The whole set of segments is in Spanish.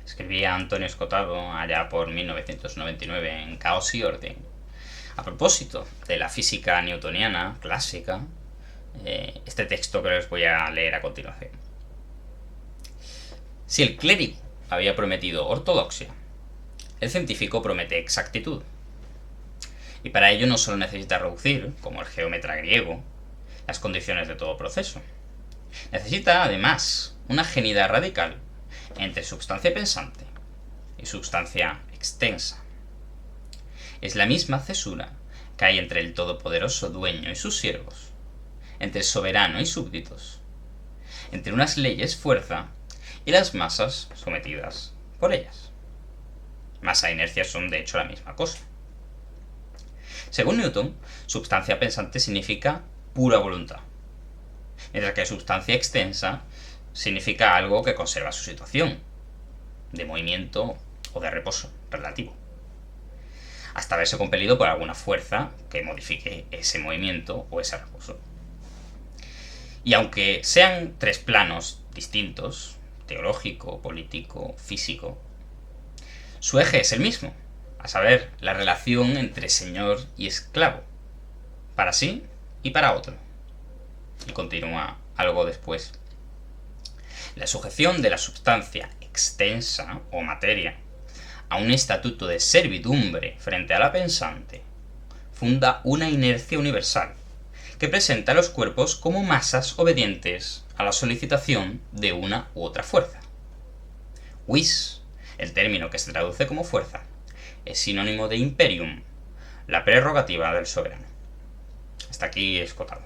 escribía Antonio Escotado allá por 1999 en Caos y Orden, a propósito de la física newtoniana clásica, este texto que les voy a leer a continuación. Si el clérigo había prometido ortodoxia, el científico promete exactitud. Y para ello no solo necesita reducir, como el geómetra griego, las condiciones de todo proceso. Necesita, además, una afinidad radical entre substancia pensante y substancia extensa. Es la misma cesura que hay entre el todopoderoso dueño y sus siervos, entre el soberano y súbditos, entre unas leyes fuerza y las masas sometidas por ellas. Masa e inercia son de hecho la misma cosa. Según Newton, substancia pensante significa pura voluntad, mientras que substancia extensa significa algo que conserva su situación, de movimiento o de reposo relativo, hasta verse compelido por alguna fuerza que modifique ese movimiento o ese reposo. Y aunque sean tres planos distintos, teológico, político, físico, su eje es el mismo, a saber, la relación entre señor y esclavo, para sí y para otro. Y continúa algo después. La sujeción de la substancia extensa o materia a un estatuto de servidumbre frente a la pensante funda una inercia universal que presenta a los cuerpos como masas obedientes a la solicitación de una u otra fuerza. Vis, el término que se traduce como fuerza, es sinónimo de imperium, la prerrogativa del soberano. Hasta aquí Escotado.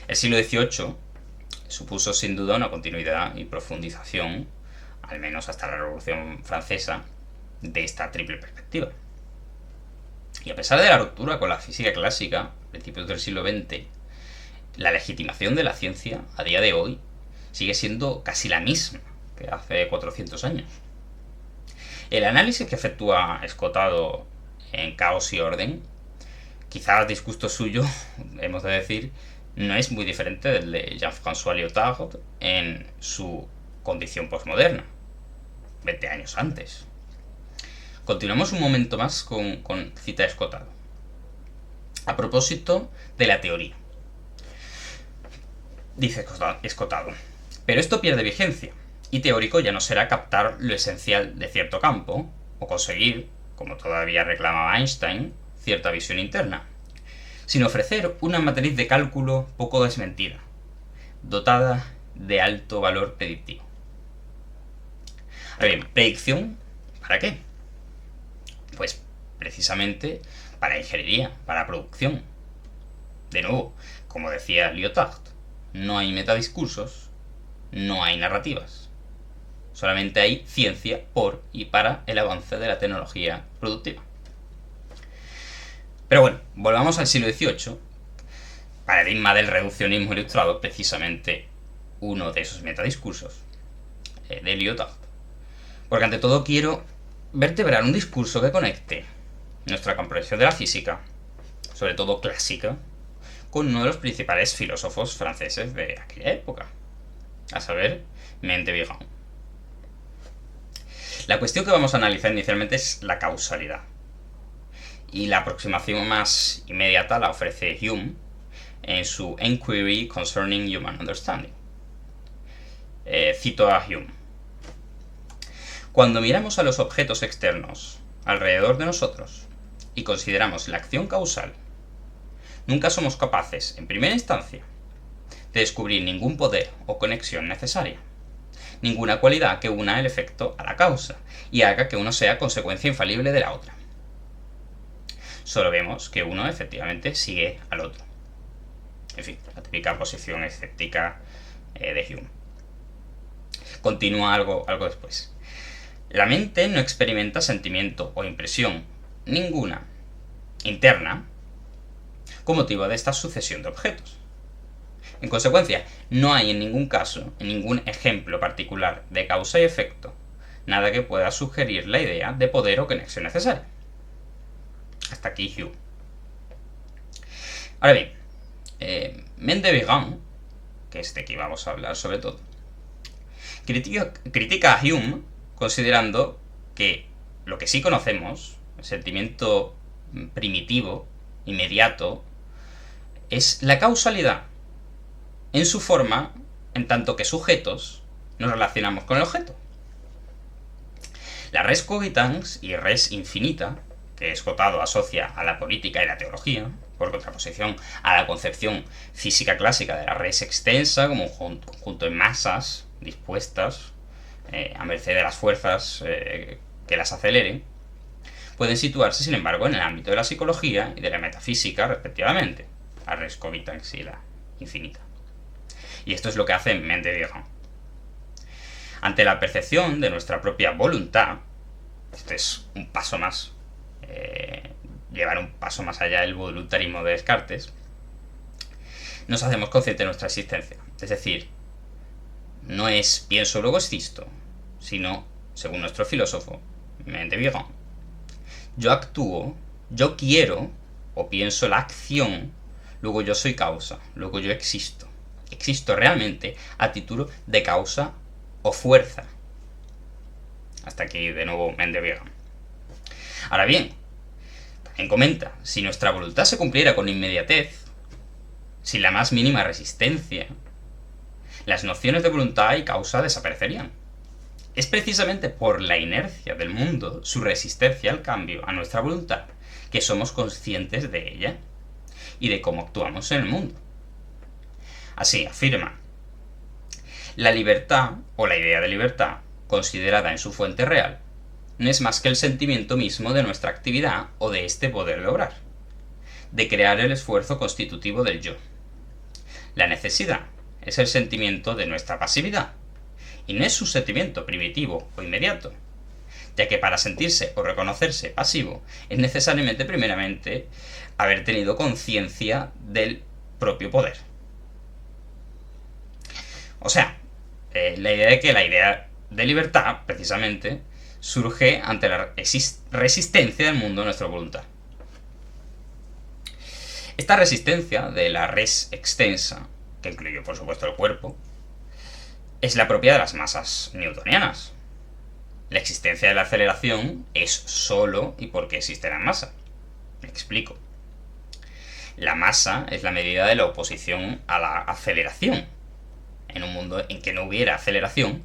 El siglo XVIII supuso sin duda una continuidad y profundización, al menos hasta la Revolución Francesa, de esta triple perspectiva. Y a pesar de la ruptura con la física clásica, a principios del siglo XX, la legitimación de la ciencia, a día de hoy, sigue siendo casi la misma que hace 400 años. El análisis que efectúa Escotado en Caos y Orden, quizás a disgusto suyo, hemos de decir, no es muy diferente del de Jean-François Lyotard en su Condición Postmoderna, 20 años antes. Continuamos un momento más con cita de Escotado. A propósito de la teoría. Dice Escotado, pero esto pierde vigencia, y teórico ya no será captar lo esencial de cierto campo, o conseguir, como todavía reclamaba Einstein, cierta visión interna, sino ofrecer una matriz de cálculo poco desmentida, dotada de alto valor predictivo. Ahora bien, ¿predicción para qué? Pues precisamente para ingeniería, para producción. De nuevo, como decía Lyotard, no hay metadiscursos, no hay narrativas. Solamente hay ciencia por y para el avance de la tecnología productiva. Pero bueno, volvamos al siglo XVIII, paradigma del reduccionismo ilustrado, precisamente uno de esos metadiscursos de Lyotard. Porque ante todo quiero vertebrar un discurso que conecte nuestra comprensión de la física, sobre todo clásica, con uno de los principales filósofos franceses de aquella época, a saber, Mendes-Vigan. La cuestión que vamos a analizar inicialmente es la causalidad, y la aproximación más inmediata la ofrece Hume en su Enquiry Concerning Human Understanding. Cito a Hume. Cuando miramos a los objetos externos alrededor de nosotros y consideramos la acción causal, nunca somos capaces, en primera instancia, de descubrir ningún poder o conexión necesaria, ninguna cualidad que una el efecto a la causa y haga que uno sea consecuencia infalible de la otra. Solo vemos que uno efectivamente sigue al otro. En fin, la típica posición escéptica de Hume. Continúa algo después. La mente no experimenta sentimiento o impresión ninguna interna con motivo de esta sucesión de objetos. En consecuencia, no hay en ningún caso, en ningún ejemplo particular de causa y efecto, nada que pueda sugerir la idea de poder o conexión necesaria. Hasta aquí Hume. Ahora bien, Mendes-Vigan, que es de aquí vamos a hablar sobre todo, critica a Hume considerando que lo que sí conocemos, el sentimiento primitivo, inmediato, es la causalidad en su forma, en tanto que sujetos nos relacionamos con el objeto. La res cogitans y res infinita, que Esgotado asocia a la política y la teología, por contraposición a la concepción física clásica de la res extensa como un conjunto de masas dispuestas a merced de las fuerzas que las aceleren, pueden situarse, sin embargo, en el ámbito de la psicología y de la metafísica, respectivamente, la res cogitans y la infinita. Y esto es lo que hace Mendevigan. Ante la percepción de nuestra propia voluntad, este es un paso más, llevar un paso más allá del voluntarismo de Descartes, nos hacemos conscientes de nuestra existencia. Es decir, no es pienso luego existo, sino, según nuestro filósofo, Mendevigan, yo actúo, yo quiero o pienso la acción, luego yo soy causa, luego yo existo. Existo realmente a título de causa o fuerza. Hasta aquí de nuevo Mendevigan. Ahora bien, también comenta, si nuestra voluntad se cumpliera con inmediatez, sin la más mínima resistencia, las nociones de voluntad y causa desaparecerían. Es precisamente por la inercia del mundo, su resistencia al cambio, a nuestra voluntad, que somos conscientes de ella y de cómo actuamos en el mundo. Así afirma, la libertad, o la idea de libertad, considerada en su fuente real, no es más que el sentimiento mismo de nuestra actividad o de este poder de obrar, de crear el esfuerzo constitutivo del yo. La necesidad es el sentimiento de nuestra pasividad, y no es un sentimiento primitivo o inmediato, ya que para sentirse o reconocerse pasivo es necesariamente primeramente haber tenido conciencia del propio poder. O sea, la idea de que la idea de libertad, precisamente, surge ante la resistencia del mundo a nuestra voluntad. Esta resistencia de la res extensa, que incluye por supuesto el cuerpo, es la propia de las masas newtonianas. La existencia de la aceleración es solo y porque existe la masa. Me explico. La masa es la medida de la oposición a la aceleración. En un mundo en que no hubiera aceleración,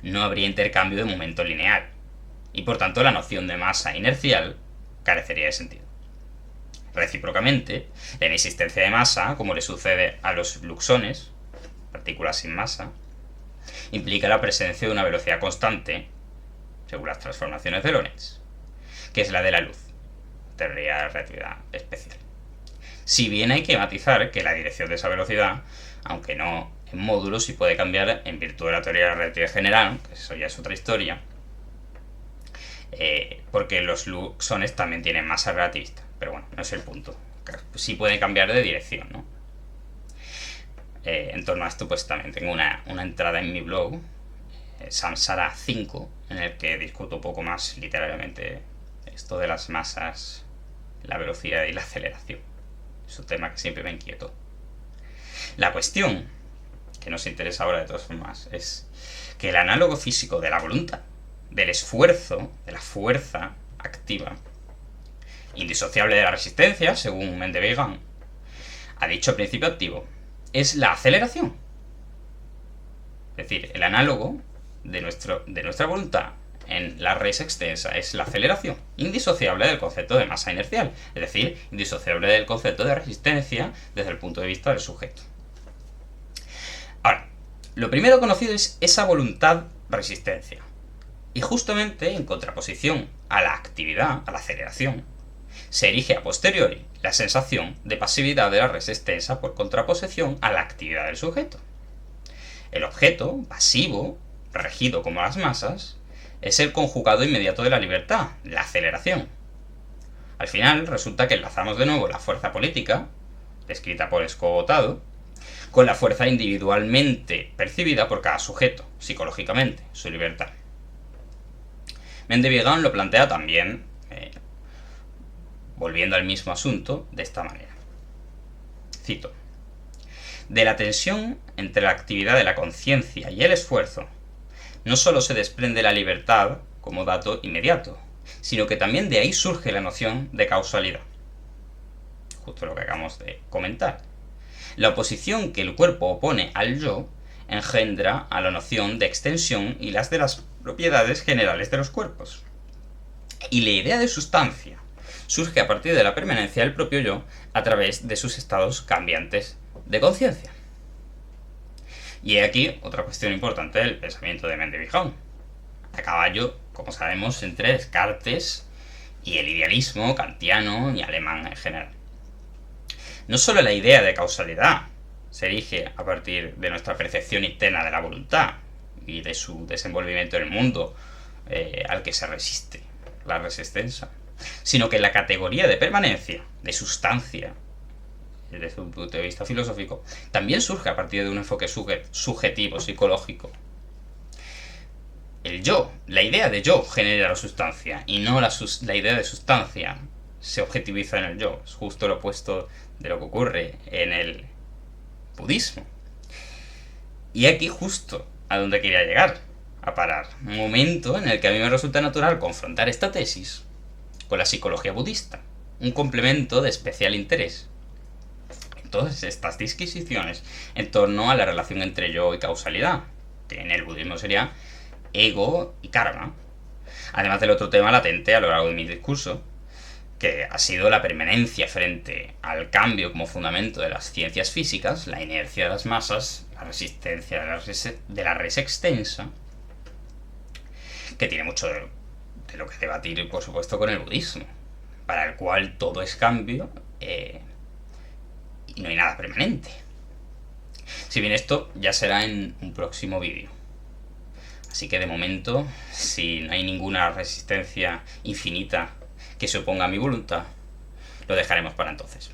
no habría intercambio de momento lineal, y por tanto la noción de masa inercial carecería de sentido. Recíprocamente, la inexistencia de masa, como le sucede a los luxones, partículas sin masa, implica la presencia de una velocidad constante, según las transformaciones de Lorentz, que es la de la luz, teoría de la relatividad especial. Si bien hay que matizar que la dirección de esa velocidad, aunque no en módulos, sí puede cambiar en virtud de la teoría de la relatividad general, que eso ya es otra historia, porque los luxones también tienen masa relativista, pero bueno, no es el punto. Sí pueden cambiar de dirección, ¿no? En torno a esto, pues también tengo una entrada en mi blog, Samsara 5, en el que discuto un poco más literariamente esto de las masas, la velocidad y la aceleración. Es un tema que siempre me inquietó. La cuestión que nos interesa ahora de todas formas es que el análogo físico de la voluntad, del esfuerzo, de la fuerza activa, indisociable de la resistencia, según Mendevigan, a dicho principio activo, es la aceleración. Es decir, el análogo de nuestra voluntad en la res extensa es la aceleración, indisociable del concepto de masa inercial, es decir, indisociable del concepto de resistencia desde el punto de vista del sujeto. Ahora, lo primero conocido es esa voluntad-resistencia, y justamente en contraposición a la actividad, a la aceleración, se erige a posteriori la sensación de pasividad de la res extensa por contraposición a la actividad del sujeto. El objeto, pasivo, regido como las masas, es el conjugado inmediato de la libertad, la aceleración. Al final resulta que enlazamos de nuevo la fuerza política, descrita por Esgotado, con la fuerza individualmente percibida por cada sujeto, psicológicamente, su libertad. Mendevigan lo plantea también, volviendo al mismo asunto, de esta manera. Cito: de la tensión entre la actividad de la conciencia y el esfuerzo, no solo se desprende la libertad como dato inmediato, sino que también de ahí surge la noción de causalidad. Justo lo que acabamos de comentar. La oposición que el cuerpo opone al yo engendra a la noción de extensión y las de las propiedades generales de los cuerpos. Y la idea de sustancia surge a partir de la permanencia del propio yo a través de sus estados cambiantes de conciencia. Y he aquí otra cuestión importante del pensamiento de Mendelssohn. A caballo, como sabemos, entre Descartes y el idealismo kantiano y alemán en general. No solo la idea de causalidad se erige a partir de nuestra percepción interna de la voluntad y de su desenvolvimiento en el mundo al que se resiste, la resistencia, sino que la categoría de permanencia, de sustancia, desde un punto de vista filosófico, también surge a partir de un enfoque subjetivo, psicológico. El yo, la idea de yo genera la sustancia y no la idea de sustancia se objetiviza en el yo. Es justo lo opuesto de lo que ocurre en el budismo. Y aquí justo a donde quería llegar, a parar. Un momento en el que a mí me resulta natural confrontar esta tesis con la psicología budista, un complemento de especial interés. Entonces, estas disquisiciones en torno a la relación entre yo y causalidad, que en el budismo sería ego y karma, además del otro tema latente a lo largo de mi discurso, que ha sido la permanencia frente al cambio como fundamento de las ciencias físicas, la inercia de las masas, la resistencia de la res extensa, que tiene mucho de lo que debatir, por supuesto, con el budismo, para el cual todo es cambio y no hay nada permanente. Si bien esto ya será en un próximo vídeo. Así que de momento, si no hay ninguna resistencia infinita que se oponga a mi voluntad, lo dejaremos para entonces.